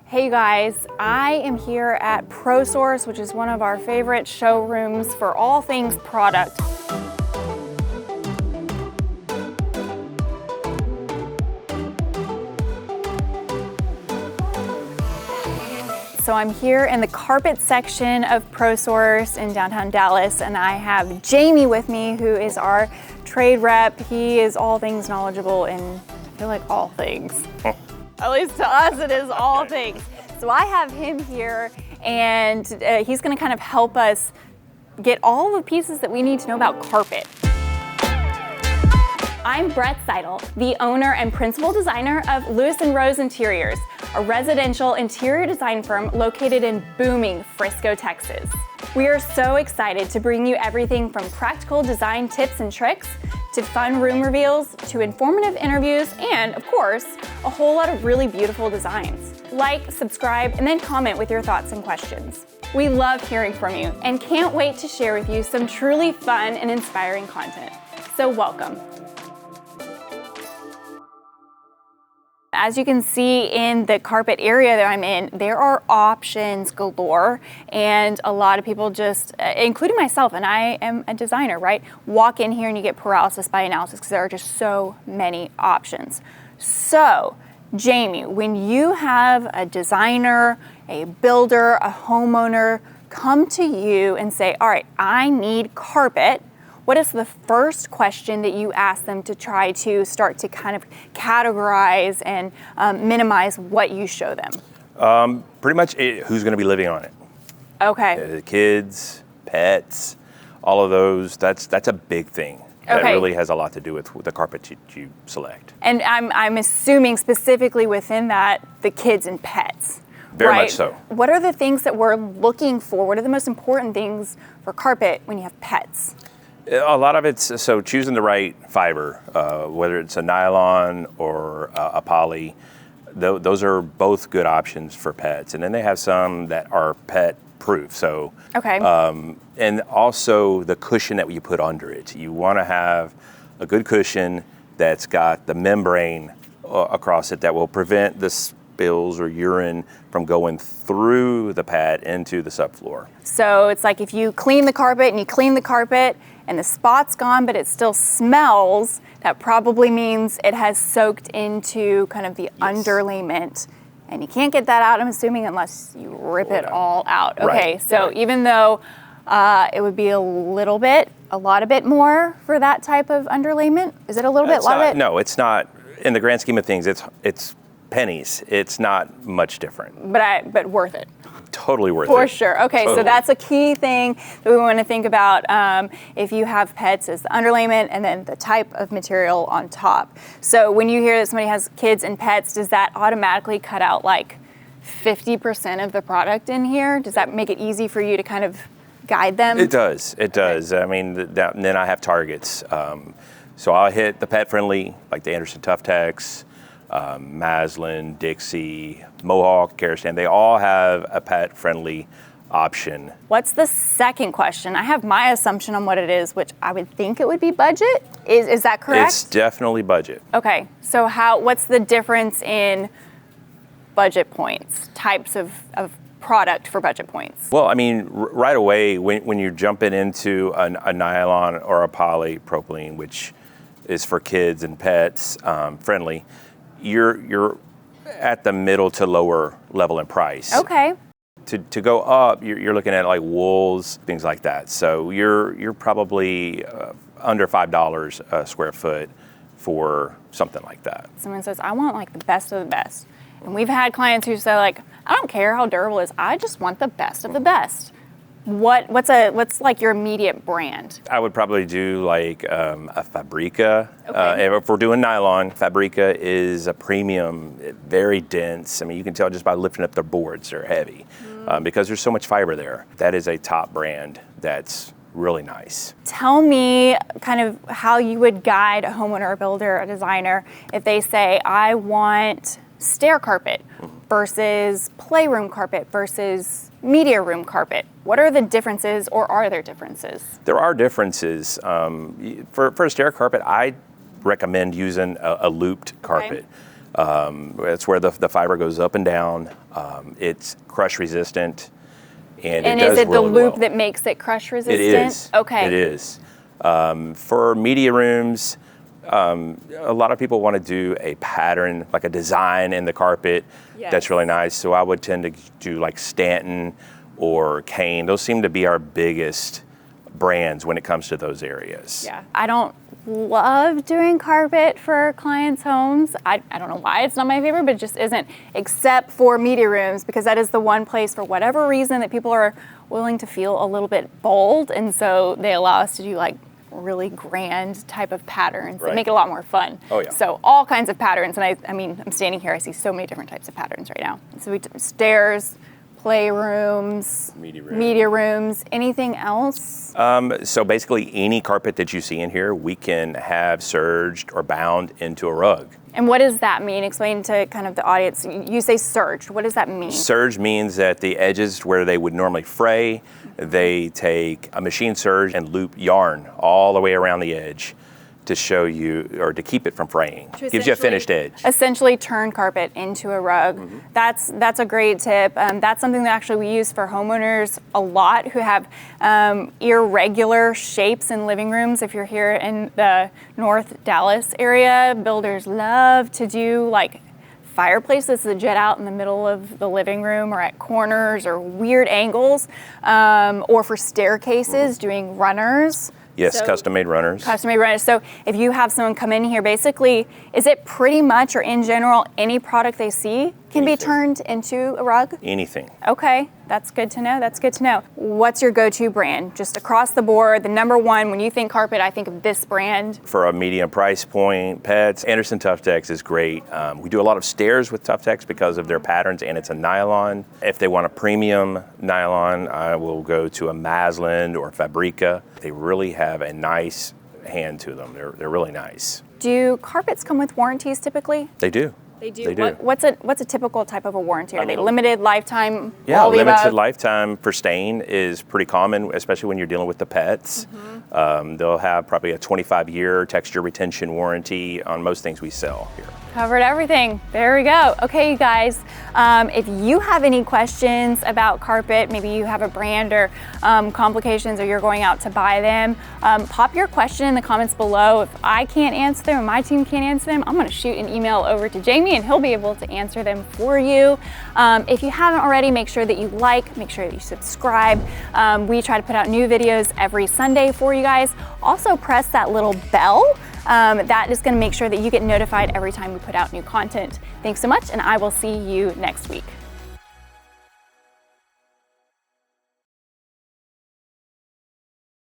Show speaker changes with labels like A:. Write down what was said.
A: Hey guys, I am here at ProSource, which is one of our favorite showrooms for all things product. So I'm here in the carpet section of ProSource in downtown Dallas, and I have Jamie with me, who is our trade rep. He is all things knowledgeable in, I feel like, all things. At least to us, it is all things. So I have him here, and he's gonna kind of help us get all the pieces that we need to know about carpet. I'm Brett Seidl, the owner and principal designer of Lewis & Rose Interiors, a residential interior design firm located in booming Frisco, Texas. We are so excited to bring you everything from practical design tips and tricks to fun room reveals to informative interviews and, of course, a whole lot of really beautiful designs. Like, subscribe, and then comment with your thoughts and questions. We love hearing from you and can't wait to share with you some truly fun and inspiring content. So welcome. As you can see in the carpet area that I'm in, there are options galore, and a lot of people just, including myself, and I am a designer, right? Walk in here and you get paralysis by analysis because there are just so many options. So, Jamie, when you have a designer, a builder, a homeowner come to you and say, all right, I need carpet, what is the first question that you ask them to try to start to kind of categorize and minimize what you show them?
B: Pretty much who's going to be living on it.
A: Okay.
B: Kids, pets, all of those. That's a big thing. That really has a lot to do with the carpet you select.
A: And I'm assuming specifically within that, the kids and pets.
B: Very
A: right?
B: much so.
A: What are the things that we're looking for? What are the most important things for carpet when you have pets?
B: A lot of it's so choosing the right fiber, whether it's a nylon or a poly. Those are both good options for pets. And then they have some that are pet proof. So, and also the cushion that you put under it. You want to have a good cushion that's got the membrane across it that will prevent the spills or urine from going through the pad into the subfloor.
A: So it's like if you clean the carpet and you clean the carpet and the spot's gone, but it still smells, that probably means it has soaked into kind of the underlayment. And you can't get that out, I'm assuming, unless you rip it all out. Okay, so even though it would be a lot a bit more for that type of underlayment, is it a little bit, lot of it?
B: No, it's not. In the grand scheme of things, it's pennies. It's not much different.
A: But worth it.
B: Totally worth it.
A: For sure. Okay,
B: totally.
A: So that's a key thing that we want to think about if you have pets, is the underlayment and then the type of material on top. So when you hear that somebody has kids and pets, does that automatically cut out like 50% of the product in here? Does that make it easy for you to kind of guide them?
B: It does. It does. I mean, and then I have targets. So I'll hit the pet friendly, like the Anderson Tough Tex, Maslin, Dixie, Mohawk, Karastan. They all have a pet-friendly option. What's
A: the second question? I have my assumption on what it is, which I would think it would be budget. Is that correct?
B: It's definitely budget.
A: Okay, so what's the difference in budget points, types of product for budget points?
B: Well, I mean, right away, when you're jumping into a nylon or a polypropylene, which is for kids and pets friendly, you're at the middle to lower level in price.
A: Okay.
B: To go up, you're looking at like wools, things like that. So you're probably under $5 a square foot for something like that.
A: Someone says, I want like the best of the best. And we've had clients who say like, I don't care how durable it is, I just want the best of the best. What's like your immediate brand?
B: I would probably do like a Fabrica. If we're doing nylon, Fabrica is a premium, very dense. I mean, you can tell just by lifting up the boards, they're heavy because there's so much fiber there. That is a top brand that's really nice.
A: Tell me kind of how you would guide a homeowner, a builder, a designer if they say, I want stair carpet versus playroom carpet versus media room carpet. What are the differences, or are there differences?
B: There are differences. For a stair carpet, I recommend using a looped carpet. It's where the fiber goes up and down. It's crush resistant, and it
A: is
B: does
A: it the
B: really
A: loop
B: well.
A: that makes it crush resistant?
B: It is.
A: Okay.
B: It is. For media rooms, a lot of people want to do a pattern, like a design in the carpet.
A: Yes.
B: That's really nice. So I would tend to do like Stanton or Kane. Those seem to be our biggest brands when it comes to those areas.
A: Yeah. I don't love doing carpet for clients' homes. I don't know why it's not my favorite, but it just isn't, except for media rooms, because that is the one place for whatever reason that people are willing to feel a little bit bold, and so they allow us to do like really grand type of patterns that
B: Right.
A: make it a lot more fun.
B: Oh, yeah.
A: So all kinds of patterns, and I mean, I'm standing here, I see so many different types of patterns right now. So stairs, playrooms, media rooms, anything else?
B: So basically any carpet that you see in here, we can have serged or bound into a rug.
A: And what does that mean? Explain to kind of the audience. You say serged. What does that mean?
B: Serge means that the edges where they would normally fray, they take a machine serge and loop yarn all the way around the edge to show you, or to keep it from fraying. Gives you a finished edge.
A: Essentially turn carpet into a rug.
B: Mm-hmm.
A: That's a great tip. That's something that actually we use for homeowners a lot who have irregular shapes in living rooms. If you're here in the North Dallas area, builders love to do like fireplaces that jet out in the middle of the living room or at corners or weird angles, or for staircases, doing runners.
B: Yes, custom-made runners.
A: Custom-made runners. So if you have someone come in here, basically, is it pretty much, or in general, any product they see can be turned into a rug?
B: Anything.
A: Okay, that's good to know. That's good to know. What's your go-to brand? Just across the board, the number one, when you think carpet, I think of this brand.
B: For a medium price point, pets, Anderson Tuftex is great. We do a lot of stairs with Tuftex because of their patterns, and it's a nylon. If they want a premium nylon, I will go to a Maslin or Fabrica. They really have a nice hand to them. They're really nice.
A: Do carpets come with warranties typically?
B: They do.
A: They do.
B: They do.
A: What's a typical type of a warranty? Are they limited, lifetime?
B: Yeah,
A: all the
B: limited
A: above?
B: lifetime for stain is pretty common, especially when you're dealing with the pets. They'll have probably a 25-year texture retention warranty on most things we sell here.
A: Covered everything. There we go. Okay, you guys, if you have any questions about carpet, maybe you have a brand or complications, or you're going out to buy them, pop your question in the comments below. If I can't answer them, or my team can't answer them, I'm going to shoot an email over to Jamie and he'll be able to answer them for you. If you haven't already, make sure that you make sure that you subscribe. We try to put out new videos every Sunday for you guys. Also press that little bell. That is going to make sure that you get notified every time we put out new content. Thanks so much, and I will see you next week.